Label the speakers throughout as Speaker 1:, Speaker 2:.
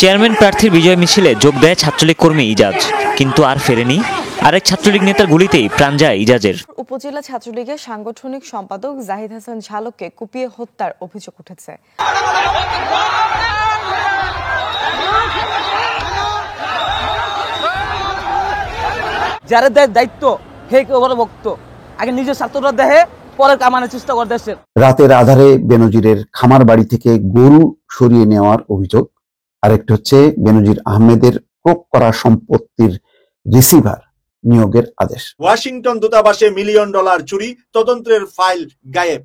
Speaker 1: Chairman প্রার্থীর বিজয় মিছিলে যোগ দেয় ছাত্রলীগ কর্মী ইজাজ, কিন্তু আর ফেরেনি। আরেক ছাত্রলীগ নেতার গুলিতেই প্রাণ যায় ইজাজের।
Speaker 2: উপজেলা ছাত্রলীগের সাংগঠনিক সম্পাদক জাহিদ হাসান ঝালককে কুপিয়ে হত্যার অভিযোগ উঠেছে।
Speaker 3: যারা দেয় দায়িত্ব হে কেউ ভক্ত, আগে নিজের ছাত্ররা দেহে পরে কামানোর চেষ্টা করতেছে।
Speaker 4: রাতের আধারে বেনজিরের খামার বাড়ি থেকে গরু সরিয়ে নেওয়ার অভিযোগ। আরেকটি হচ্ছে বেনজির আহমেদের ক্রোক করা সম্পত্তির রিসিভার নিয়োগের আদেশ।
Speaker 5: ওয়াশিংটন দূতাবাসে $1 মিলিয়ন চুরি, তদন্তের ফাইল গায়েব।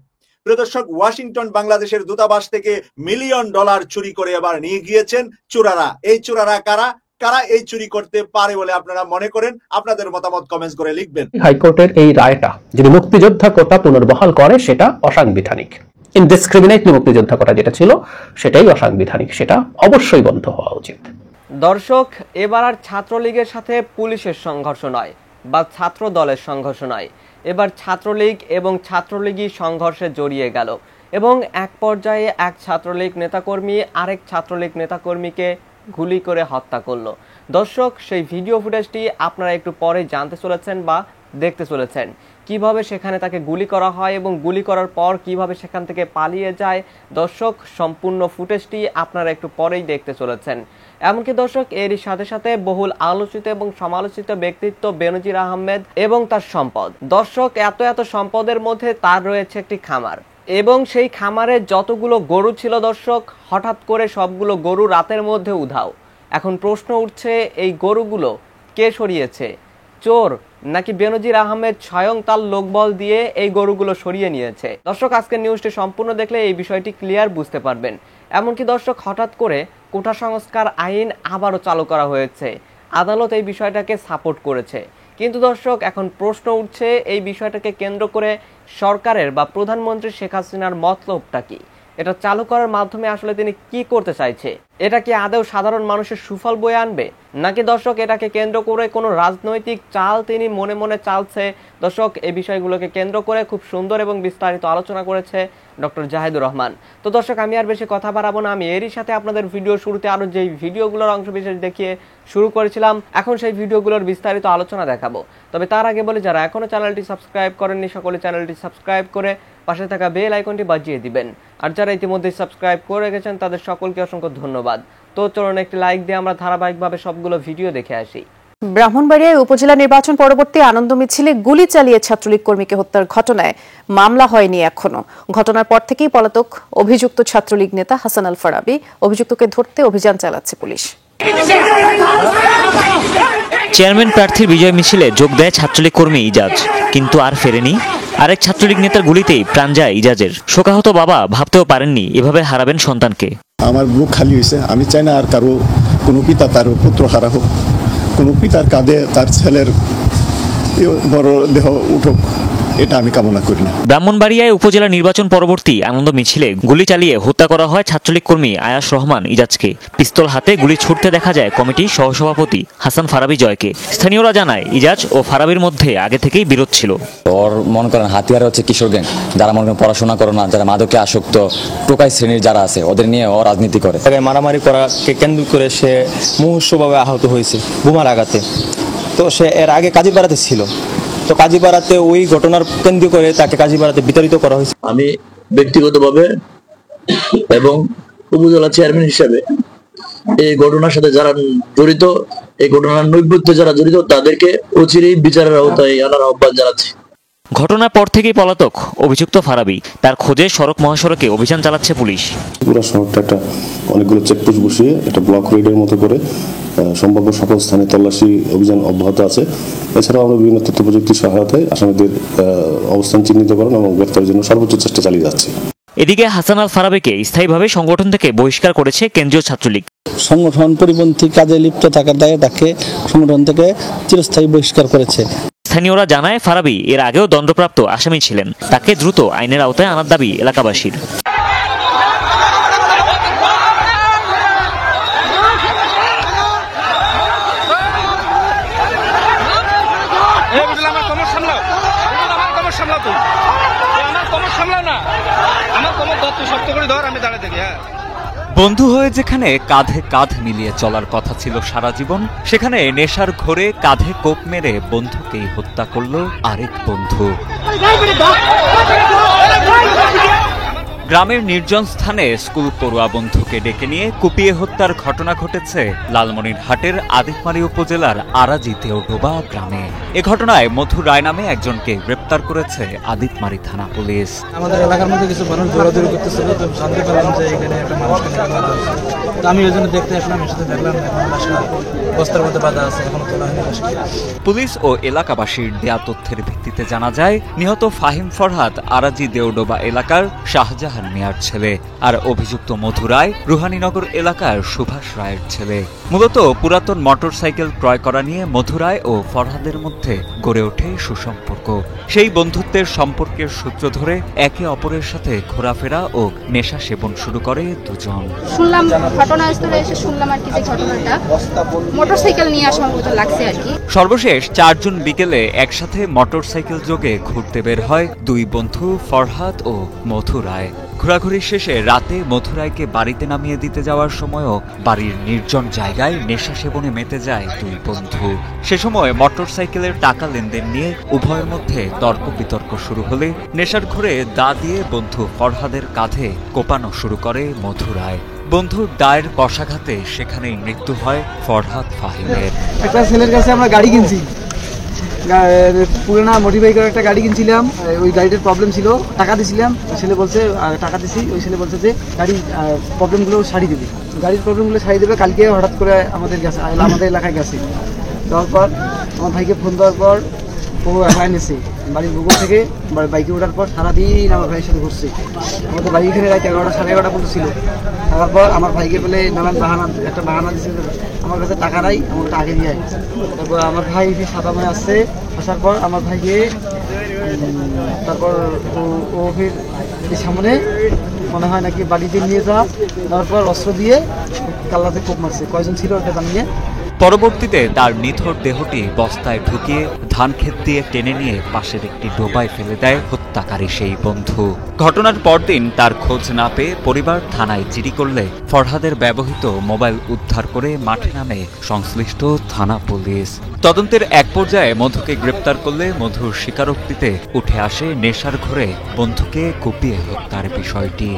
Speaker 5: প্রদর্শক, ওয়াশিংটন বাংলাদেশের দূতাবাস থেকে $1 মিলিয়ন চুরি করে এবার নিয়ে গিয়েছেন চোরারা। এই চোরারা কারা কারা এই চুরি করতে পারে বলে আপনারা মনে করেন? আপনাদের মতামত কমেন্টস করে লিখবেন।
Speaker 6: হাইকোর্টের এই রায়টা যদি মুক্তিযোদ্ধা কোটা পুনর্বহাল করে সেটা অসাংবিধানিক। ইনডিসক্রিমিনেটলি মুক্তিযোদ্ধা কোটা যেটা ছিল সেটাই অসাংবিধানিক, সেটা অবশ্যই বন্ধ হওয়া উচিত।
Speaker 7: দর্শক, এবার আর ছাত্রলীগের সাথে পুলিশের সংঘর্ষ নয় বা ছাত্র দলের সংঘর্ষ নয়, এবার ছাত্রলীগ এবং ছাত্রলীগই সংঘর্ষে জড়িয়ে গেল এবং এক পর্যায়ে এক ছাত্রলীগ নেতাকর্মী আরেক ছাত্রলীগ নেতাকর্মীকে গুলি করে হত্যা করলো। দর্শক, সেই ভিডিও ফুটেজটি আপনারা একটু পরে জানতে চলেছেন বা দেখতে চলেছেন, কিভাবে সেখানে তাকে গুলি করা হয় এবং গুলি করার পর কিভাবে সেখান থেকে পালিয়ে যায়। দর্শক, সম্পূর্ণ ফুটেজটি আপনারা একটু পরেই দেখতে চলেছেন। এমনকি দর্শক, এরই সাথে সাথে বহুল আলোচিত এবং সমালোচিত ব্যক্তিত্ব বেনজির আহমেদ এবং তার সম্পদ। দর্শক, এত সম্পদের মধ্যে তার রয়েছে একটি খামার এবং সেই খামারে যতগুলো গরু ছিল দর্শক, হঠাৎ করে সবগুলো গরু রাতের মধ্যে উধাও। এখন প্রশ্ন উঠছে, এই গরুগুলো কে সরিয়েছে? চোর নাকি বেনজির আহমেদ স্বয়ং তার লোকবল দিয়ে এই গরুগুলো সরিয়ে নিয়েছে? দর্শক, আজকের নিউজটি সম্পূর্ণ দেখলে এই বিষয়টি ক্লিয়ার বুঝতে পারবেন। এমনকি দর্শক, হঠাৎ করে কোটা সংস্কার আইন আবারও চালু করা হয়েছে, আদালত এই বিষয়টাকে সাপোর্ট করেছে। কিন্তু দর্শক, এখন প্রশ্ন উঠছে, এই বিষয়টাকে কেন্দ্র করে সরকারের বা প্রধানমন্ত্রী শেখ হাসিনার মতলবটা কি? এটা চালু করার মাধ্যমে আসলে তিনি কি করতে চাইছে? এটা কি আদৌ সাধারণ মানুষের সুফল বয়ে আনবে, নাকি দর্শক এটাকে কেন্দ্র করে কোনো রাজনৈতিক চাল তিনি মনে মনে চালছে? দর্শক, এই বিষয়গুলোকে কেন্দ্র করে খুব সুন্দর এবং বিস্তারিত আলোচনা করেছে ডক্টর জাহিদুর রহমান। তো দর্শক, আমি আর বেশি কথা বাড়াবো না, আমি এরই সাথে আপনাদের ভিডিও শুরুতে আরো যেই ভিডিওগুলোর অংশ বিশেষ দেখিয়ে শুরু করেছিলাম, এখন সেই ভিডিওগুলোর বিস্তারিত আলোচনা দেখাবো। তবে তার আগে বলি, যারা এখনো চ্যানেলটি সাবস্ক্রাইব করেননি সকলে চ্যানেলটি সাবস্ক্রাইব করে পাশে থাকা বেল আইকনটি বাজিয়ে দিবেন। আর যারা ইতিমধ্যে সাবস্ক্রাইব করে রেখেছেন তাদের সকলকে অসংখ্য ধন্যবাদ। তো চলুন একটি লাইক দিয়ে আমরা ধারাবাহিকভাবে সবগুলো ভিডিও দেখে আসি।
Speaker 2: ব্রাহ্মণবাড়িয়ায় উপজেলা নির্বাচন পরবর্তী আনন্দ মিছিলে গুলি চালিয়ে ছাত্রলীগ কর্মীকে হত্যার ঘটনায় মামলা হয়নি এখনো। ঘটনার পর থেকেই পলাতক অভিযুক্ত ছাত্রলীগ নেতা হাসান আল ফারাবি। অভিযুক্তকে ধরতে অভিযান চালাচ্ছে পুলিশ।
Speaker 1: চেয়ারম্যান প্রার্থীর বিজয় মিছিলে যোগ দেয় ছাত্রলীগ কর্মী ইজাজ, কিন্তু আর ফেরেনি। আরেক ছাত্রলীগ নেতার গুলিতেই প্রাণ যায় ইজাজের। শোকাহত বাবা ভাবতেও পারেননি এভাবে হারাবেন সন্তানকে।
Speaker 8: আমার বুক খালি হয়েছে। আমি চাই না আর কারো কোনো পিতা তার পুত্র হারা হোক, কোনো পিতার কাঁধে তার ছেলের বড় দেহ উঠুক, এটা আমি কামনা করি না।
Speaker 1: ব্রাহ্মণবাড়িয়ায় উপজেলা নির্বাচন পরবর্তী আনন্দ মিছিলে গুলি চালিয়ে হত্যা করা হয় ছাত্রলীগ কর্মী আয়াস রহমান ইজাজকে। পিস্তল হাতে গুলি ছুটতে দেখা যায় কমিটির সহসভাপতি হাসান ফারাবি জয়কে। স্থানীয়রা জানায়, ইজাজ ও ফারাবির মধ্যে আগে থেকেই বিরোধ ছিল।
Speaker 9: ওর মনে করেন হাতিয়ার হচ্ছে কিশোর গ্যাং, যারা মনে করেন পড়াশোনা করে না, যারা মাদকে আসক্ত, টোকাই শ্রেণীর যারা আছে, ওদের নিয়ে ও রাজনীতি করে।
Speaker 10: মারামারি করাকে কেন্দ্র করে সে মুমূর্ষভাবে আহত হয়েছে বোমার আঘাতে। তো সে এর আগে কাজীপাড়াতে ছিল, তো কাজীপাড়াতে ওই ঘটনার কেন্দ্র করে তাকে কাজীপাড়াতে বিতাড়িত করা হয়েছে।
Speaker 11: আমি ব্যক্তিগতভাবে এবং উপজেলা চেয়ারম্যান হিসেবে এই ঘটনার সাথে যারা জড়িত, এই ঘটনার নৈপথ্যে যারা জড়িত, তাদেরকে অচিরেই বিচারের আওতায় আনার আহ্বান জানাচ্ছি।
Speaker 1: ঘটনার পর থেকেই পলাতক অভিযুক্ত ফারাবি। তার খোঁজে সড়ক মহাসড়কে অভিযান চালাচ্ছে পুলিশ।
Speaker 8: পুরো শহরটা একটা অনেকগুলো চেকপোস্ট বসিয়ে একটা ব্লক রেডের মতো করে সম্ভাব্য সকল স্থানে তল্লাশি অভিযান অব্যাহত আছে। এছাড়াও আমরা বিভিন্ন তথ্য প্রযুক্তির সহায়তায় আসামিদের অবস্থান চিহ্নিতকরণ এবং গ্রেফতারের জন্য সর্বোচ্চ চেষ্টা চালিয়ে যাচ্ছি।
Speaker 1: এদিকে হাসান আল ফারাবিকে স্থায়ীভাবে সংগঠন থেকে বহিষ্কার করেছে কেন্দ্রীয় ছাত্রলীগ।
Speaker 10: সংগঠন পরিপন্থী কাজে লিপ্ত থাকার দায়ে তাকে সংগঠন থেকে চিরস্থায়ী বহিষ্কার করেছে।
Speaker 1: স্থানীয়রা জানায়, ফারাবি এর আগেও দণ্ডপ্রাপ্ত আসামি ছিলেন। তাকে দ্রুত আইনের আওতায় আনার দাবি এলাকাবাসীর।
Speaker 12: বন্ধু হয়ে যেখানে কাঁধে কাঁধ মিলিয়ে চলার কথা ছিল সারা জীবন, সেখানে নেশার ঘোরে কাঁধে কোপ মেরে বন্ধুকেই হত্যা করলো আরেক বন্ধু। গ্রামের নির্জন স্থানে স্কুল পড়ুয়া বন্ধুকে ডেকে নিয়ে কুপিয়ে হত্যার ঘটনা ঘটেছে লালমনিরহাটের আদিতমারী উপজেলার আরাজি দেওডোবা গ্রামে। এ ঘটনায় মধু রায় নামে একজনকে গ্রেপ্তার করেছে আদিতমারী থানা পুলিশ।
Speaker 13: আমাদের এলাকার মধ্যে কিছু মানুষ দৌড়াদৌড়ি করতেছিল, তো জানতে পারলাম যে এখানে একটা মানুষকে তো আমি ওই জন্য দেখতে আসলাম, এসে দেখলাম বস্তার মধ্যে বাঁধা আছে, এখন তোলা হয়নি।
Speaker 12: পুলিশ ও এলাকাবাসীর দেয়া তথ্যের ভিত্তিতে জানা যায় নিহত ফাহিম ফরহাদ আরাজি দেওডোবা এলাকার শাহজাহান মিয়ার ছেলে, আর অভিযুক্ত মধু রায় রুহানীনগর এলাকার সুভাষ রায়ের ছেলে। মূলত পুরাতন মোটরসাইকেল ক্রয় করা নিয়ে মধু রায় ও ফরহাদের মধ্যে গড়ে ওঠে সুসম্পর্ক। সেই বন্ধুত্বের সম্পর্কের সূত্র ধরে একে অপরের সাথে ঘোরাফেরা ও নেশা সেবন শুরু করে দুজন।
Speaker 14: শুনলাম ঘটনাস্থলে এসে শুনলাম আর কি যে ঘটনাটা মোটরসাইকেল নিয়ে আসা মতো লাগছে আর কি।
Speaker 12: সর্বশেষ 4 জুন বিকেলে একসাথে মোটরসাইকেল যোগে ঘুরতে বের হয় দুই বন্ধু ফরহাদ ও মধু রায়। ঘোরাঘুরি শেষে রাতে মধু রায়কে বাড়িতে নামিয়ে দিতে যাওয়ার সময়ও বাড়ির নির্জন জায়গায় নেশা সেবনে মেতে যায় দুই বন্ধু। সে সময় মোটরসাইকেলের টাকা লেনদেন নিয়ে উভয়ের মধ্যে তর্ক বিতর্ক শুরু হলে নেশার ঘোরে দা দিয়ে বন্ধু ফরহাদের কাঁধে কোপানো শুরু করে মধু রায়। বন্ধুর দায়ের কষাঘাতে সেখানেই মৃত্যু হয় ফরহাদ ফাহিমের।
Speaker 13: একটা ছেলের কাছে আমরা গাড়ি কিনছি, পুরোনো মডিফাই একটা গাড়ি কিনছিলাম, ওই গাড়িটার প্রবলেম ছিল, টাকা দিয়েছিলাম, ছেলে বলছে টাকা দিছি, ওই ছেলে বলছে যে গাড়ির প্রবলেমগুলো সারি দেবে, গাড়ির প্রবলেমগুলো সারি দেবে। কালকে হঠাৎ করে আমাদের এলাকায় গেছে, যাওয়ার পর আমার ভাইকে ফোন দেওয়ার পর ও একা এনেছে বাড়ির বুকুর থেকে, বাইকে ওঠার পর সারাদিন আমার ভাইয়ের সাথে ঘুরছে। আমাদের বাড়ি এখানে রাত 11টা সাড়ে 11টা পর্যন্ত ছিল। তারপর আমার ভাইকে বলে নানান একটা বাহানা দিচ্ছে, আমার কাছে টাকা নাই, আমাকে আগে দিয়ে আয়। তারপর আমার ভাই সাদা মনে আসছে, আসার পর আমার ভাইকে তারপর ও ফির সামনে মনে হয় নাকি বাড়িতে নিয়ে যাওয়া, তারপর অস্ত্র দিয়ে কাল্লাতে কোপ মারছে। কয়জন ছিল ওটা জানিয়ে
Speaker 12: পরবর্তীতে তার নিথর দেহটি বস্তায় ঢুকিয়ে ধান ক্ষেত দিয়ে টেনে নিয়ে পাশের একটি ডোবায় ফেলে দেয় হত্যাকারী সেই বন্ধু। ঘটনার পরদিন তার খোঁজ না পেয়ে পরিবার থানায় জিডি করলে ফরহাদের ব্যবহৃত মোবাইল উদ্ধার করে মাঠে নামে সংশ্লিষ্ট থানা পুলিশ। তদন্তের এক পর্যায়ে মধুকে গ্রেপ্তার করলে মধুর স্বীকারোক্তিতে উঠে আসে নেশার ঘোরে বন্ধুকে কুপিয়ে হত্যার বিষয়টি।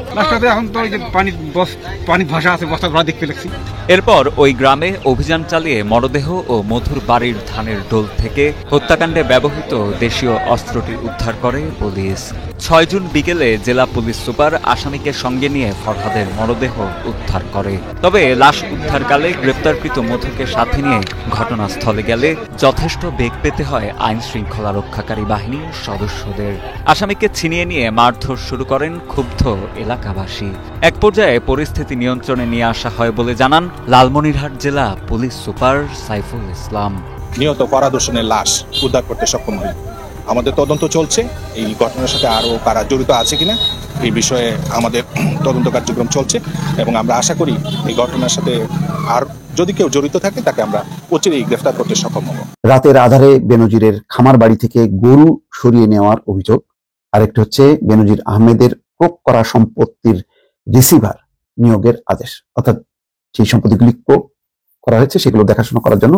Speaker 12: এরপর ওই গ্রামে অভিযান চালিয়ে মরদেহ ও মধুর বাড়ির ধানের ডোল থেকে হত্যাকাণ্ডে ব্যবহৃত দেশীয় অস্ত্রটি উদ্ধার করে পুলিশ। 6 জুন বিকেলে জেলা পুলিশ সুপার আসামিকে সঙ্গে নিয়ে ফরহাদের মরদেহ উদ্ধার করে। তবে লাশ উদ্ধারকালে গ্রেপ্তারকৃত মধুকে সাথে নিয়ে ঘটনাস্থলে গেলে যথেষ্ট বেগ পেতে হয় আইন শৃঙ্খলা রক্ষাকারী বাহিনীর সদস্যদের। আসামিকে ছিনিয়ে নিয়ে মারধর শুরু করেন ক্ষুব্ধ এলাকাবাসী। এক পর্যায়ে পরিস্থিতি নিয়ন্ত্রণে নিয়ে আসা হয় বলে জানান লালমনিরহাট জেলা পুলিশ সুপার সাইফুল ইসলাম।
Speaker 15: নিহত ফরহাদ হোসেনের লাশ উদ্ধার করতে সক্ষম হই। আমাদের তদন্ত চলছে, এই ঘটনার সাথে আরও কারা জড়িত আছে কিনা এই বিষয়ে আমাদের তদন্ত কার্যক্রম চলছে এবং আমরা আশা করি এই ঘটনার সাথে আর যদি কেউ জড়িত থাকে তাকে আমরা অচিরেই গ্রেফতার করতে সক্ষম হব।
Speaker 4: রাতের আধারে বেনজিরের খামার বাড়ি থেকে গরু সরিয়ে নেওয়ার অভিযোগ, আরেকটি হচ্ছে বেনজির আহমেদের ক্রোক করা সম্পত্তির রিসিভার নিয়োগের আদেশ, অর্থাৎ সেই সম্পত্তিগুলি ক্রোক করা হয়েছে সেগুলো দেখাশোনা করার জন্য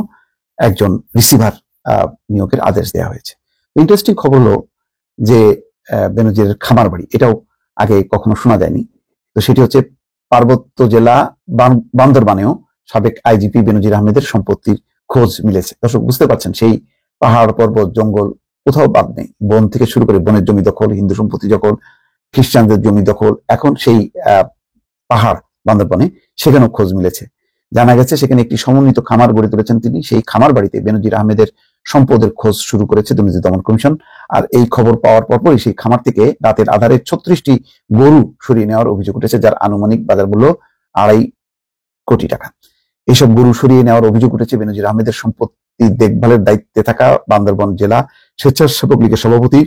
Speaker 4: একজন রিসিভার নিয়োগের আদেশ দেওয়া হয়েছে। ইন্টারেস্টিং খবর হলো যে বেনজিরের খামার বাড়ি, এটাও আগে কখনো শোনা যায়নি। তো সেটি হচ্ছে পার্বত্য জেলা বান্দরবানেও সাবেক আইজিপি বেনজির আহমেদের সম্পত্তির খোঁজ মিলেছে। দর্শক বুঝতে পারছেন, সেই পাহাড় পর্বত জঙ্গল কোথাও বাদ নেই। বন থেকে শুরু করে বনের জমি দখল, হিন্দু সম্পত্তি দখল, খ্রিস্টানদের জমি দখল, এখন সেই পাহাড় বান্দরবানে সেখানেও খোঁজ মিলেছে। জানা গেছে সেখানে একটি সমন্বিত খামার গড়ে তুলেছেন তিনি। সেই খামার বাড়িতে বেনজির আহমেদের সম্পদের খোঁজ শুরু করেছে দুর্নীতি দমন কমিশন। আর এই খবর পাওয়ার পরপরই সেই খামার থেকে রাতের আধারে 36টি গরু সরিয়ে নেওয়ার অভিযোগ উঠেছে, যার আনুমানিক বাজার মূল্য 2.5 কোটি টাকা। এইসব গরু সরিয়ে নেওয়ার অভিযোগ উঠেছে বেনজির আহমেদের সম্পত্তি দেখভালের দায়িত্বে থাকা বান্দরবান জেলা স্বেচ্ছাসেবক লীগের সভাপতি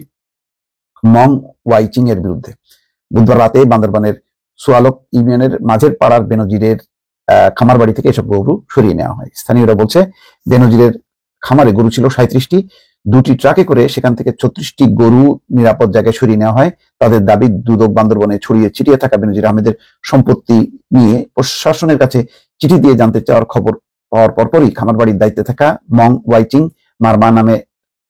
Speaker 4: মং ওয়াইচিং এর বিরুদ্ধে। বুধবার রাতে বান্দরবানের সোয়ালক ইউনিয়নের মাঝের পাড়ার বেনজিরের খামার বাড়ি থেকে এসব গরু সরিয়ে নেওয়া হয়। স্থানীয়রা বলছে বেনজিরের খামারে গরু ছিল 37টি, 2টি ট্রাকে করে সেখান থেকে 36টি গরু নিরাপদ জায়গায় সরিয়ে নেওয়া হয়। তাদের দাবি দুদক বান্দরবনে ছড়িয়ে ছিটিয়ে থাকা বেনজির আহমেদের সম্পত্তি নিয়ে প্রশাসনের কাছে চিঠি দিয়ে জানতে চাওয়ার খবর পাওয়ার পরপরই খামারবাড়ির দায়িত্বে থাকা মং ওয়াইচিং মারমা নামে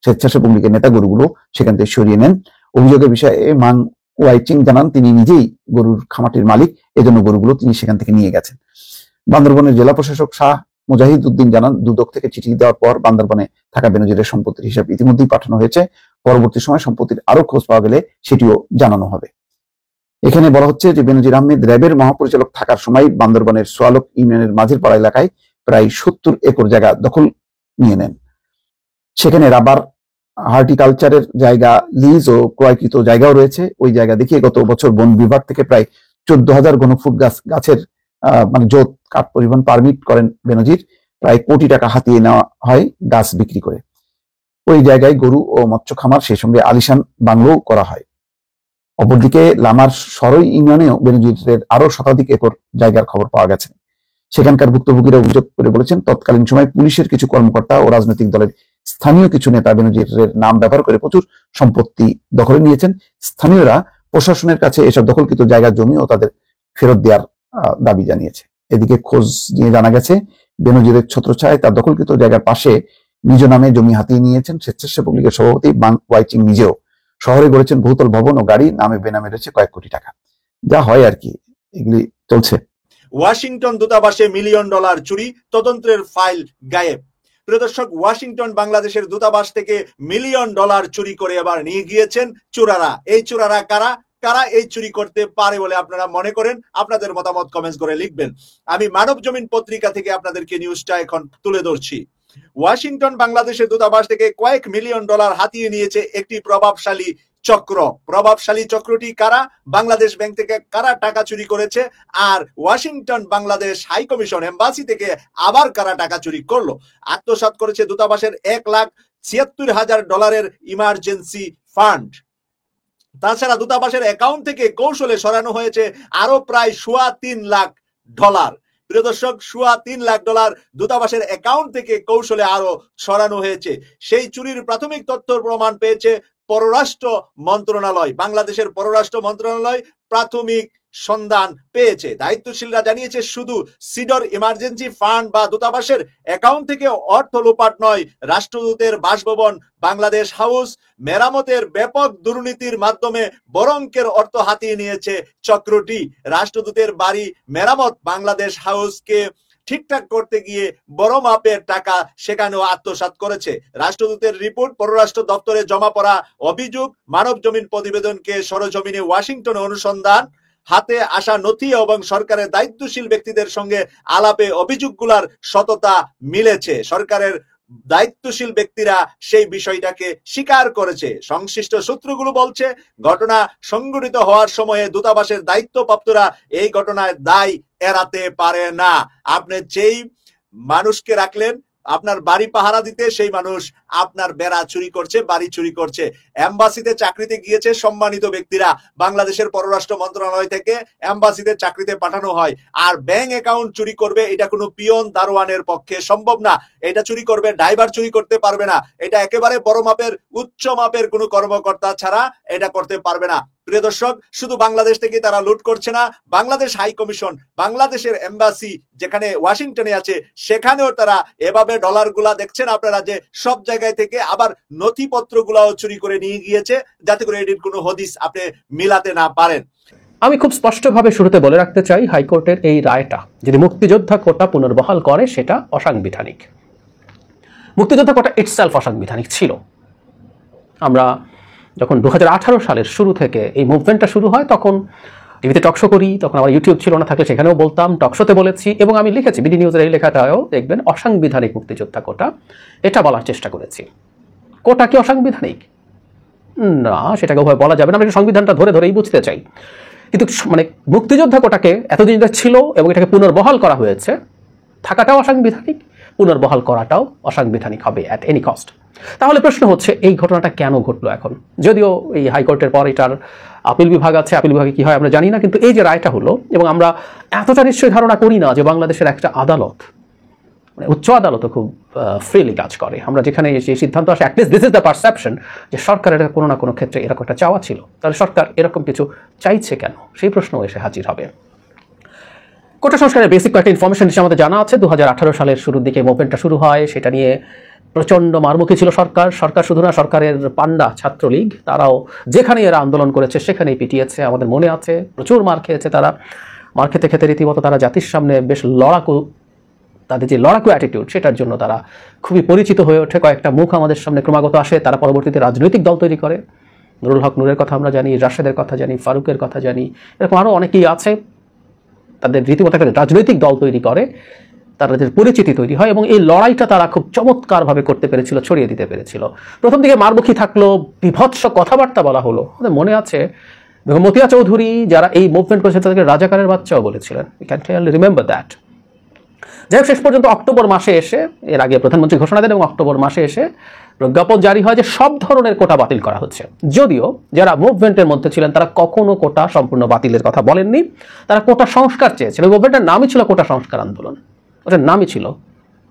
Speaker 4: স্বেচ্ছাসেবক লীগের নেতা গরুগুলো সেখান থেকে সরিয়ে নেন। অভিযোগের বিষয়ে মাং ওয়াইচিং জানান তিনি নিজেই গরুর খামারটির মালিক, এজন্য গরুগুলো তিনি সেখান থেকে নিয়ে গেছেন। বান্দরবনের জেলা প্রশাসক শাহ মুজাহিদ উদ্দিন জানান দুদক থেকে চিঠি দেওয়ার পর বান্দরবনে থাকা বেনজিরের সম্পত্তির হিসাব ইতিমধ্যেই পাঠানো হয়েছে। পরবর্তী সময় সম্পত্তির আরো খোঁজ পাওয়া গেলে সেটিও জানানো হবে। এখানে বলা হচ্ছে যে বেনজির আহমেদ র্যাবের মহাপরিচালক থাকার সময় বান্দরবনের সোয়ালক ইউনিয়নের মাঝের পাড়া এলাকায় প্রায় 70 একর জায়গা দখল নিয়ে নেন। সেখানে রাবার হর্টিকালচারের জায়গা লিজ ও ক্রয়কৃত জায়গাও রয়েছে। ওই জায়গা দেখিয়ে গত বছর বন বিভাগ থেকে প্রায় 14,000 ঘনফুট গাছের জোত কাঠ পরিবহন পারমিট করেন বেনজির। প্রায় কোটি টাকা হাতিয়ে নেওয়া হয় গাছ বিক্রি করে। ওই জায়গায় গরু ও মৎস্য খামার, সেই সঙ্গে আলিশান বাংলোও করা হয়। অপরদিকে লামার সরই ইউনিয়নেও বেনজিরের আরো শতাধিক একর জায়গার খবর পাওয়া গেছে। সেখানকার ভুক্তভোগীরা অভিযোগ করে বলেছেন তৎকালীন সময় পুলিশের কিছু কর্মকর্তা ও রাজনৈতিক দলের স্থানীয় কিছু নেতা বেনজিরের নাম ব্যবহার করে প্রচুর সম্পত্তি দখলে নিয়েছেন। স্থানীয়রা প্রশাসনের কাছে এসব দখলকৃত জায়গা জমি ও তাদের ফেরত দেওয়ার দাবি জানিয়েছে। এদিকে খোঁজ নিয়ে জানা গেছে বেনজিরের ছত্রছায়ায় তার দখলকৃত জায়গার পাশে নিজ নামে জমি হাতিয়ে নিয়েছেন স্বেচ্ছাসেবক লীগের সভাপতি মাং ওয়াইচিং নিজেও। শহরে গড়েছেন বহুতল ভবন ও গাড়ি, নামে বেনামে রয়েছে কয়েক কোটি টাকা। যা হয় আর কি, এগুলি চলছে।
Speaker 5: ওয়াশিংটন দূতাবাসে $1 মিলিয়ন চুরি, তদন্তের ফাইল গায়েব। প্রিয় দর্শক, ওয়াশিংটন বাংলাদেশের দূতাবাস থেকে $1 মিলিয়ন চুরি করে এবার নিয়ে গিয়েছেন চোরারা। এই চোরারা কারা কারা এই চুরি করতে পারে বলে আপনারা মনে করেন? আপনাদের মতামত কমেন্টস করে লিখবেন। আমি মানব জমিন পত্রিকা থেকে আপনাদেরকে নিউজটা এখন তুলে ধরছি। ওয়াশিংটন বাংলাদেশের দূতাবাস থেকে কয়েক $1 মিলিয়ন হাতিয়ে নিয়েছে একটি প্রভাবশালী চক্র। প্রভাবশালী চক্রটি কারা? বাংলাদেশ ব্যাংক থেকে কারা টাকা চুরি করেছে, আর Washington Bangladesh high commission embassy থেকে আবার কারা টাকা চুরি করলো? আত্মসাৎ করেছে দূতাবাসের $1,76,000 ইমার্জেন্সি ফান্ড। তাছাড়া দূতাবাসের অ্যাকাউন্ট থেকে কৌশলে সরানো হয়েছে আরো প্রায় $3.25 লাখ। প্রিয় দর্শক, $3.25 লাখ দূতাবাসের অ্যাকাউন্ট থেকে কৌশলে আরো সরানো হয়েছে। সেই চুরির প্রাথমিক তথ্য প্রমাণ পেয়েছে পররাষ্ট্র মন্ত্রণালয়। বাংলাদেশের পররাষ্ট্র মন্ত্রণালয় প্রাথমিক সন্ধান পেয়েছে। দায়িত্বশীলরা জানিয়েছে শুধু সিডর ইমার্জেন্সি ফান্ড বা দূতাবাসের অ্যাকাউন্ট থেকে অর্থ লোপাট নয়, রাষ্ট্রদূতের বাসভবন, বাংলাদেশ হাউস মেরামতের ব্যাপক দুর্নীতির মাধ্যমে বড় অঙ্কের অর্থ হাতিয়ে নিয়েছে চক্রটি। রাষ্ট্রদূতের বাড়ি মেরামত, বাংলাদেশ হাউসকে ঠিকঠাক করতে গিয়ে বড় মাপের টাকা সেখানেও আত্মসাৎ করেছে। রাষ্ট্রদূতের রিপোর্ট, পররাষ্ট্র দপ্তরে জমা পড়া অভিযোগ, মানব জমিন প্রতিবেদনকে সরজমিনে ওয়াশিংটনে অনুসন্ধান, হাতে আসা নথি এবং সরকারের দায়িত্বশীল ব্যক্তিদের সঙ্গে আলাপে অভিযোগগুলোর সততা মিলেছে। সরকারের দায়িত্বশীল ব্যক্তিরা সেই বিষয়টাকে স্বীকার করেছে। সংশ্লিষ্ট সূত্রগুলো বলছে ঘটনা সংঘটিত হওয়ার সময়ে দূতাবাসের দায়িত্বপ্রাপ্তরা এই ঘটনায় দায় এড়াতে পারে না। আপনি যেই মানুষকে রাখলেন আপনার বাড়ি পাহারা দিতে, সেই মানুষ আপনার বেড়া চুরি করছে, বাড়ি চুরি করছে। এম্বাসিতে চাকরিতে গিয়েছে সম্মানিত ব্যক্তিরা, বাংলাদেশের পররাষ্ট্র মন্ত্রণালয় থেকে এম্বাসিতে চাকরিতে পাঠানো হয়। আর ব্যাংক অ্যাকাউন্ট চুরি করবে, এটা কোনো পিয়ন দারোয়ানের পক্ষে সম্ভব না। এটা চুরি করবে, ড্রাইভার চুরি করতে পারবে না। এটা একেবারে বড় মাপের, উচ্চ মাপের কোনো কর্মকর্তা ছাড়া এটা করতে পারবে না। প্রিয় দর্শক, শুধু বাংলাদেশ থেকে তারা লুট করছে না, বাংলাদেশ হাই কমিশন, বাংলাদেশের এম্বাসি যেখানে ওয়াশিংটনে আছে, সেখানেও তারা এভাবে ডলারগুলা দেখছেন আপনারা যে সব জায়গায় থেকে আবার নথিপত্রগুলাও চুরি করে নিয়ে গিয়েছে, যাতে করে এটির কোনো হদিস আপনি মিলাতে না পারেন।
Speaker 6: আমি খুব স্পষ্টভাবে শুরুতে বলে রাখতে চাই, হাইকোর্টের এই রায়টা যদি মুক্তিযোদ্ধা কোটা পুনর্বহাল করে সেটা অসাংবিধানিক। মুক্তিযোদ্ধা কোটা ইটসেলফ অসাংবিধানিক ছিল। আমরা যখন 2018 সালের শুরু থেকে এই মুভমেন্টটা শুরু হয়, তখন টিভিতে টকশো করি, তখন আমার ইউটিউব ছিল না, থাকলে সেখানেও বলতাম, টকশোতে বলেছি এবং আমি লিখেছি বিডি নিউজের এই লেখাটাও দেখবেন, অসাংবিধানিক মুক্তিযোদ্ধা কোটা, এটা বলার চেষ্টা করেছি। কোটা কি অসাংবিধানিক? না, সেটাকে ওভাবে বলা যাবে না। আমরা সংবিধানটা ধরে ধরেই বুঝতে চাই, কিন্তু মানে মুক্তিযোদ্ধা কোটাকে এতদিন ছিল এবং এটাকে পুনর্বহাল করা হয়েছে, থাকাটাও অসাংবিধানিক, পুনর্বহাল করাটাও অসাংবিধানিক হবে অ্যাট এনি কস্ট। তাহলে প্রশ্ন হচ্ছে এই ঘটনাটা কেন ঘটলো এখন? যদিও এই হাইকোর্টের পর এটার আপিল বিভাগ আছে, আপিল বিভাগে কি হয় আমরা জানি না, কিন্তু এই যে রায়টা হলো, এবং আমরা এতটা নিশ্চয়ই ধারণা করি না যে বাংলাদেশের একটা আদালত মানে উচ্চ আদালতও খুব ফ্রিলি কাজ করে। আমরা যেখানে যে সিদ্ধান্ত আসে, at least this is the perception যে সরকারের কোনো না কোনো ক্ষেত্রে এরকম একটা চাওয়া ছিল, তাহলে সরকার এরকম কিছু চাইছে কেন, সেই প্রশ্ন এসে হাজির হবে। কোটা সংস্কারের বেসিক কয়েকটা ইনফরমেশন আমাদের জানা আছে। 2018 সালের শুরুর দিকে মুভমেন্টটা শুরু হয়, সেটা নিয়ে প্রচণ্ড মারমুখী ছিল সরকার। সরকার শুধু না, সরকারের পান্ডা ছাত্রলীগ, তারাও যেখানে এরা আন্দোলন করেছে সেখানেই পিটিয়েছে। আমাদের মনে আছে প্রচুর মার খেয়েছে তারা। মার খেতে খেতে রীতিমতো তারা জাতির সামনে বেশ লড়াকু, তাদের যে লড়াকু অ্যাটিটিউড সেটার জন্য তারা খুবই পরিচিত হয়ে ওঠে। কয়েকটা মুখ আমাদের সামনে ক্রমাগত আসে। তারা পরবর্তীতে রাজনৈতিক দল তৈরি করে। নুরুল হক নূরের কথা আমরা জানি, রাশেদের কথা জানি, ফারুকের কথা জানি, এরকম আরও অনেকেই আছে। তাদের রীতিমতো একটা রাজনৈতিক দল তৈরি করে, তাদের পরিচিতি তৈরি হয় এবং এই লড়াইটা তারা খুব চমৎকারভাবে করতে পেরেছিল, ছড়িয়ে দিতে পেরেছিল। প্রথম দিকে মারমুখী থাকলো, বিভৎস কথাবার্তা বলা হলো। আমাদের মনে আছে বেগম মতিয়া চৌধুরী যারা এই মুভমেন্ট করেছে তাদেরকে রাজাকারের বাচ্চাও বলেছিলেন। We can clearly remember that. যাই হোক, শেষ পর্যন্ত অক্টোবর মাসে এসে, এর আগে প্রধানমন্ত্রী ঘোষণা দেন এবং অক্টোবর মাসে এসে প্রজ্ঞাপন জারি হয় যে সব ধরনের কোটা বাতিল করা হচ্ছে। যদিও যারা মুভমেন্টের মধ্যে ছিলেন তারা কখনো কোটা সম্পূর্ণ বাতিলের কথা বলেননি, তারা কোটা সংস্কার চেয়েছিলেন। মুভমেন্টের নামই ছিল কোটা সংস্কার আন্দোলন, ওটার নামই ছিল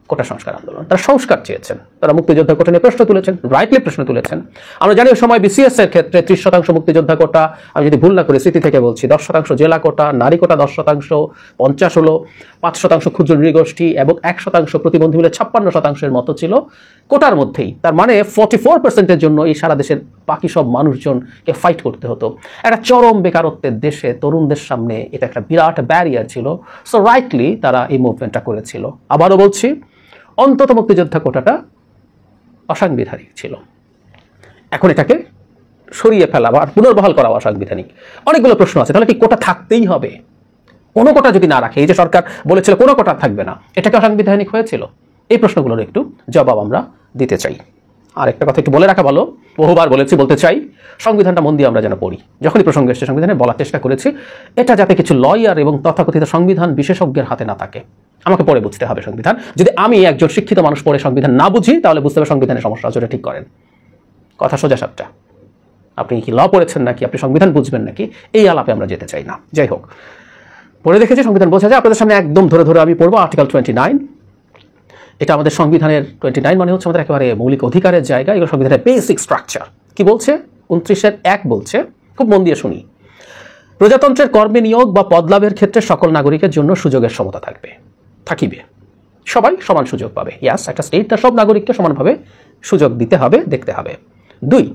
Speaker 6: কোটা সংস্কার আন্দোলন। তারা সংস্কার চেয়েছেন, তারা মুক্তিযোদ্ধা কোটা নিয়ে প্রশ্ন তুলেছেন, রাইটলি প্রশ্ন তুলেছেন। আমরা জানি ওই সময় বিসিএস এর ক্ষেত্রে 30% মুক্তিযোদ্ধা কোটা, আমি যদি ভুল না করি স্মৃতি থেকে বলছি, 10% জেলা কোটা, নারী কোটা 10%, 50 হলো, 5% ক্ষুদ্র নৃগোষ্ঠী এবং 1% প্রতিবন্ধী মিলে 56% মতো ছিল কোটার মধ্যেই। তার মানে 44%-এর জন্য এই সারা দেশের বাকি সব মানুষজনকে ফাইট করতে হতো। একটা চরম বেকারত্বের দেশে তরুণদের সামনে এটা একটা বিরাট ব্যারিয়ার ছিল। সো রাইটলি তারা এই মুভমেন্টটা করেছিল। আবারও বলছি, অন্তত মুক্তিযোদ্ধা কোটাটা অসাংবিধানিক ছিল। এখন এটাকে সরিয়ে ফেলা বা পুনর্বহাল করা অসাংবিধানিক। অনেকগুলো প্রশ্ন আছে, তাহলে কি কোটা থাকতেই হবে? কোনো কোটা যদি না রাখে, এই যে সরকার বলেছিল কোনো কোটা থাকবে না, এটা কি অসাংবিধানিক হয়েছিল? এই প্রশ্নগুলোর একটু জবাব আমরা দিতে চাই। আর একটা কথা একটু বলে রাখা ভালো, বহুবার বলেছি, বলতে চাই, সংবিধানটা মন দিয়ে আমরা যেন পড়ি। যখনই প্রসঙ্গ এসছে সংবিধানে বলার চেষ্টা করেছি, এটা যাতে কিছু লয়ার এবং তথাকথিত সংবিধান বিশেষজ্ঞের হাতে না থাকে। আমাকে পড়ে বুঝতে হবে সংবিধান। যদি আমি একজন শিক্ষিত মানুষ পড়ে সংবিধান না বুঝি, তাহলে বুঝতে হবে সংবিধানের সমস্যা আছে, ঠিক করেন। কথা সোজা সাপটা। আপনি কি ল পড়েছেন নাকি আপনি সংবিধান বুঝবেন নাকি, এই আলাপে আমরা যেতে চাই না। যাই হোক, পড়ে দেখেছি সংবিধান বোঝা যায়। আপনাদের সামনে একদম ধরে ধরে আমি পড়বো আর্টিকেল 29। এটা আমাদের সংবিধানের 29 মানে হচ্ছে আমাদের একেবারে মৌলিক অধিকারের জায়গা। এগুলো সংবিধানের বেসিক স্ট্রাকচার। কি বলছে? 29-1 বলছে, খুব মন দিয়ে শুনি। প্রজাতন্ত্রের কর্মে নিয়োগ বা পদলাভের ক্ষেত্রে সকল নাগরিকের জন্য সুযোগের সমতা থাকিবে। সবাই সমান সুযোগ পাবে। ইয়াস, একটা স্টেট তার সব নাগরিককে সমানভাবে সুযোগ দিতে হবে, দেখতে হবে। 2,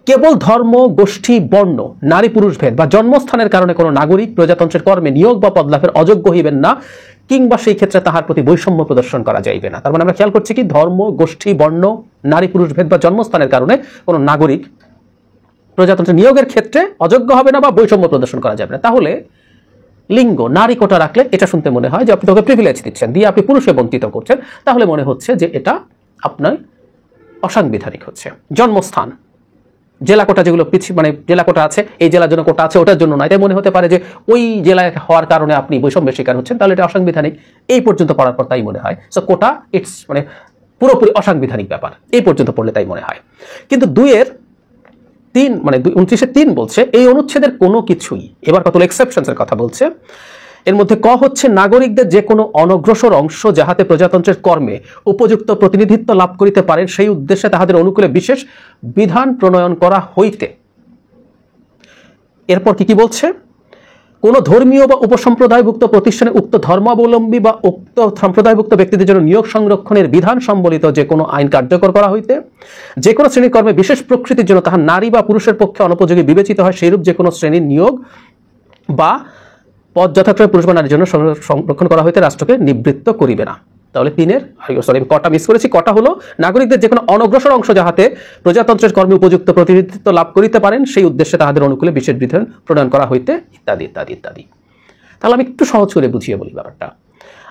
Speaker 6: কেবল ধর্ম, গোষ্ঠী, বর্ণ, নারী পুরুষ ভেদ বা জন্মস্থানের কারণে কোনো নাগরিক প্রজাতন্ত্রের কর্মে নিয়োগ বা পদলাভের অযোগ্য হইবেন না, কিংবা সেই ক্ষেত্রে তাহার প্রতি বৈষম্য প্রদর্শন করা যাইবে না। তার মানে আমরা খেয়াল করছি কি, ধর্ম, গোষ্ঠী, বর্ণ, নারী পুরুষ ভেদ বা জন্মস্থানের কারণে কোনো নাগরিক প্রজাতন্ত্রের নিয়োগের ক্ষেত্রে অযোগ্য হবে না বা বৈষম্য প্রদর্শন করা যাবে না। তাহলে লিঙ্গ, নারী কোটা রাখলে এটা শুনতে মনে হয় যে আপনি তোকে প্রিভিলেজ দিচ্ছেন, দিয়ে আপনি পুরুষে বঞ্চিত করছেন। তাহলে মনে হচ্ছে যে এটা আপনার অসাংবিধানিক হচ্ছে। জন্মস্থান, জেলা কোটা যেগুলো মানে জেলা কোটা আছে, এই জেলার জন্য কোটা আছে, ওটার জন্য নয়, তাই মনে হতে পারে যে ওই জেলায় হওয়ার কারণে আপনি বৈষম্যের শিকার হচ্ছেন, তাহলে এটা অসাংবিধানিক। এই পর্যন্ত পড়ার পর তাই মনে হয়। সো কোটা ইটস মানে পুরোপুরি অসাংবিধানিক ব্যাপার, এই পর্যন্ত পড়লে তাই মনে হয়। কিন্তু 2-3 মানে 29-3 বলছে এই অনুচ্ছেদের কোনো কিছুই, এবার কতগুলো এক্সেপশনসের কথা বলছে। এর মধ্যে ক হচ্ছে, নাগরিকদের যে কোনো অনগ্রসর অংশ যাহাতে প্রজাতন্ত্রের কর্মে উপযুক্ত প্রতিনিধিত্ব লাভ করিতে পারেন, সেই উদ্দেশ্যে তাহাদের অনুকূলে বিশেষ বিধান প্রণয়ন করা হইতে। এরপর কি বলছে, কোনো ধর্মীয় বা উপসম্প্রদায়ভুক্ত প্রতিষ্ঠানে উক্ত ধর্মাবলম্বী বা উক্ত সম্প্রদায়ভুক্ত ব্যক্তিদের জন্য নিয়োগ সংরক্ষণের বিধান সম্বলিত যে কোনো আইন কার্যকর করা হইতে, যে কোনো শ্রেণীর কর্মে বিশেষ প্রকৃতির জন্য তাহা নারী বা পুরুষের পক্ষে অনুপযোগী বিবেচিত হয়, সেইরূপ যে কোনো শ্রেণীর নিয়োগ বা পদ যথাক্রমে পুরুষ বা নারীর জন্য সংরক্ষণ করা হইতে রাষ্ট্রকে নিবৃত্ত করিবে না। তাহলে 3-এর কটা মিস করেছি। কটা হলো, নাগরিকদের যে কোনো অনগ্রসর অংশ যাহাতে প্রজাতন্ত্রের কর্মে উপযুক্ত প্রতিনিধিত্ব লাভ করিতে পারেন, সেই উদ্দেশ্যে তাহাদের অনুকূলে বিশেষ বিধান প্রণয়ন করা হইতে, ইত্যাদি ইত্যাদি ইত্যাদি। তাহলে আমি একটু সহজ করে বুঝিয়ে বলি ব্যাপারটা।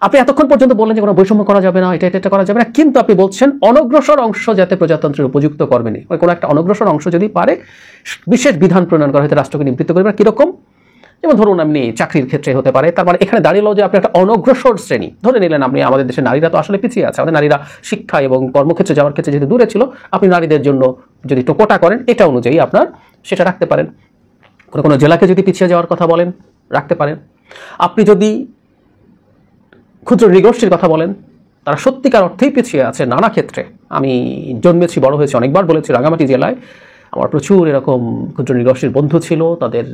Speaker 6: আপনি এতক্ষণ পর্যন্ত বললেন যে কোনো বৈষম্য করা যাবে না, এটা করা যাবে না, কিন্তু আপনি বলছেন অনগ্রসর অংশ যাতে প্রজাতন্ত্রের উপযুক্ত কর্মে নেই, কোনো একটা অনগ্রসর অংশ যদি পারে বিশেষ বিধান প্রণয়ন করা হইতে রাষ্ট্রকে নিবৃত্ত করিবে। কিরকম? যেমন ধরুন আপনি চাকরির ক্ষেত্রে হতে পারে। তার মানে এখানে দাঁড়িয়ে যে আপনি একটা অনগ্রসর শ্রেণী ধরে নিলেন। আপনি, আমাদের দেশের নারীরা তো আসলে পিছিয়ে আছে, আমাদের নারীরা শিক্ষা এবং কর্মক্ষেত্রে যাওয়ার ক্ষেত্রে যেহেতু দূরে ছিল, আপনি নারীদের জন্য যদি একটু কোটা করেন, এটা অনুযায়ী আপনার সেটা রাখতে পারেন। কোনো জেলাকে যদি পিছিয়ে যাওয়ার কথা বলেন, রাখতে পারেন। আপনি যদি ক্ষুদ্র নৃগোষ্ঠীর কথা বলেন, তারা সত্যিকার অর্থেই পিছিয়ে আছে নানা ক্ষেত্রে। আমি জন্মেছি, বড় হয়েছি, অনেকবার বলেছি, রাঙামাটি জেলায় আমার প্রচুর এরকম ক্ষুদ্র নৃগোষ্ঠীর বন্ধু ছিল, তাদের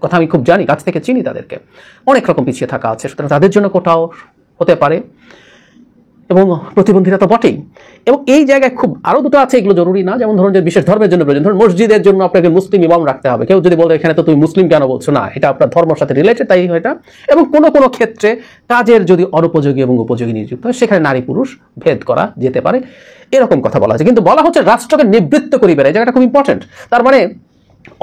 Speaker 6: কথা আমি খুব জানি, কাছ থেকে চিনি তাদেরকে। অনেক রকম পিছিয়ে থাকা আছে, সুতরাং তাদের জন্য কোটাও হতে পারে, এবং প্রতিবন্ধীরা তো বটেই। এবং এই জায়গায় খুব আরও দুটো আছে, এগুলো জরুরি না, যেমন ধরুন যে বিশেষ ধর্মের জন্য প্রয়োজন, ধরুন মসজিদের জন্য আপনাকে মুসলিম ইমাম রাখতে হবে। কেউ যদি বলে এখানে তো তুমি মুসলিম কেন বলছো, না, এটা আপনার ধর্মের সাথে রিলেটেড, তাই এটা। এবং কোনো কোনো ক্ষেত্রে কাজের যদি অনুপযোগী এবং উপযোগী নিযুক্ত হয়, সেখানে নারী পুরুষ ভেদ করা যেতে পারে, এরকম কথা বলা আছে। কিন্তু বলা হচ্ছে রাষ্ট্রকে নিবৃত্ত করিবে, এই জায়গাটা খুব ইম্পর্টেন্ট। তার মানে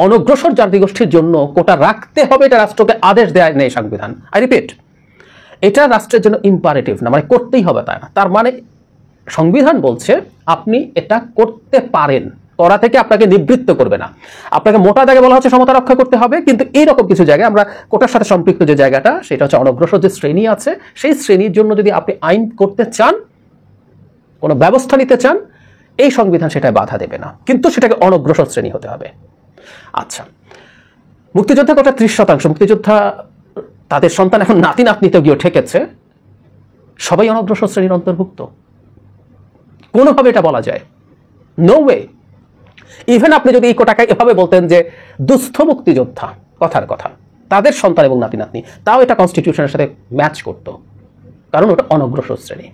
Speaker 6: অনগ্রসর জাতিগোষ্ঠীর জন্য কোটা রাখতে হবে, এটা রাষ্ট্রকে আদেশ দেয় নেই সংবিধান। আই রিপিট, এটা রাষ্ট্রের জন্য ইম্পারেটিভ না, মানে করতেই হবে তা না। তার মানে সংবিধান বলছে আপনি এটা করতে পারেন, করা থেকে আপনাকে নিবৃত্ত করবে না। আপনাকে মোটা দাগে বলা হচ্ছে সমতা রক্ষা করতে হবে, কিন্তু এইরকম কিছু জায়গায় আমরা কোটার সাথে সম্পৃক্ত যে জায়গাটা, সেটা হচ্ছে অনগ্রসর যে শ্রেণী আছে, সেই শ্রেণীর জন্য যদি আপনি আইন করতে চান, কোনো ব্যবস্থা নিতে চান, এই সংবিধান সেটায় বাধা দেবে না, কিন্তু সেটাকে অনগ্রসর শ্রেণী হতে হবে। আচ্ছা, মুক্তিযোদ্ধা কোটা 30%, মুক্তিযোদ্ধা তাদের সন্তান এখন নাতি নাতনিতে গিয়ে ঠেকেছে, সবাই অনগ্রসর শ্রেণীর অন্তর্ভুক্ত? কোনোভাবে এটা বলা যায়? No way. ইভেন আপনি যদি এই কোটাকে এভাবে বলতেন যে দুস্থ মুক্তিযোদ্ধা, কথার কথা, তাদের সন্তান এবং নাতি নাতনি, তাও এটা কনস্টিটিউশনের সাথে ম্যাচ করতো, কারণ ওটা অনগ্রসর শ্রেণী।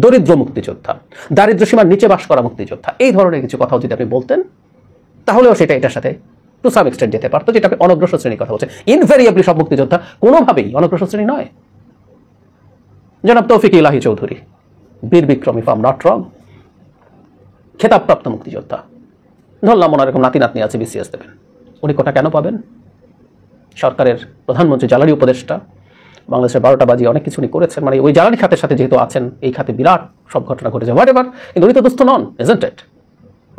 Speaker 6: দরিদ্র মুক্তিযোদ্ধা, দারিদ্র্য সীমার নিচে বাস করা মুক্তিযোদ্ধা, এই ধরনের কিছু কথাও যদি আপনি বলতেন, তাহলেও সেটা এটার সাথে টু সাম এক্সটেন্ট যেতে পারতো, যেটা আপনি অনগ্রসর শ্রেণীর কথা বলছেন। ইনভেরিয়েবলি সব মুক্তিযোদ্ধা কোনোভাবেই অনগ্রসর শ্রেণী নয়। জনাব তৌফিক Elahi Chowdhury, Bir Bikram, if I am not wrong, খেতাবপ্রাপ্ত মুক্তিযোদ্ধা, ধরলাম ওনার এরকম নাতি নাতনি আছে, বিসিএস দেবেন, উনি কোটা কেন পাবেন? সরকারের প্রধানমন্ত্রী, জ্বালানি উপদেষ্টা, বাংলাদেশের 12টা বাজিয়ে অনেক কিছু উনি করেছেন, মানে ওই জ্বালানি খাতের সাথে যেহেতু আছেন, এই খাতে বিরাট সব ঘটনা ঘটেছে, হোয়াট এভার, কিন্তু উনি তো দুস্থ নন, ইজন্ট ইট?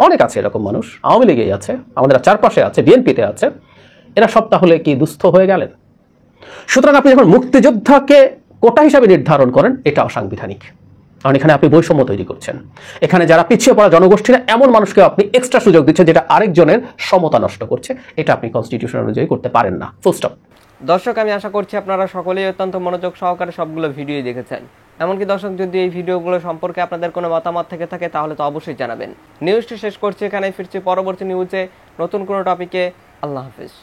Speaker 6: অনেক আছে এরকম মানুষ, আওয়ামী লীগেই আছে, আমাদের চারপাশে আছে, বিএনপিতে আছে, এরা সব তাহলে কি দুস্থ হয়ে গেলেন? সুতরাং আপনি যখন মুক্তিযোদ্ধাকে কোটা হিসাবে নির্ধারণ করেন, এটা অসাংবিধানিক, কারণ এখানে আপনি বৈষম্য তৈরি করছেন। এখানে যারা পিছিয়ে পড়া জনগোষ্ঠীরা, এমন মানুষকে আপনি এক্সট্রা সুযোগ দিচ্ছেন, যেটা আরেকজনের সমতা নষ্ট করছে। এটা আপনি কনস্টিটিউশন অনুযায়ী করতে পারেন না, ফুল স্টপ।
Speaker 7: দর্শক, আমি আশা করছি আপনারা সকলেই অত্যন্ত মনোযোগ সহকারে সবগুলো ভিডিও দেখেছেন। এমনকি দর্শক, যদি এই ভিডিওগুলো সম্পর্কে আপনাদের কোনো মতামত থেকে থাকে, তাহলে তো অবশ্যই জানাবেন। নিউজটি শেষ করছি এখানে, ফিরছি পরবর্তী নিউজে নতুন কোনো টপিকে। আল্লাহ হাফিজ।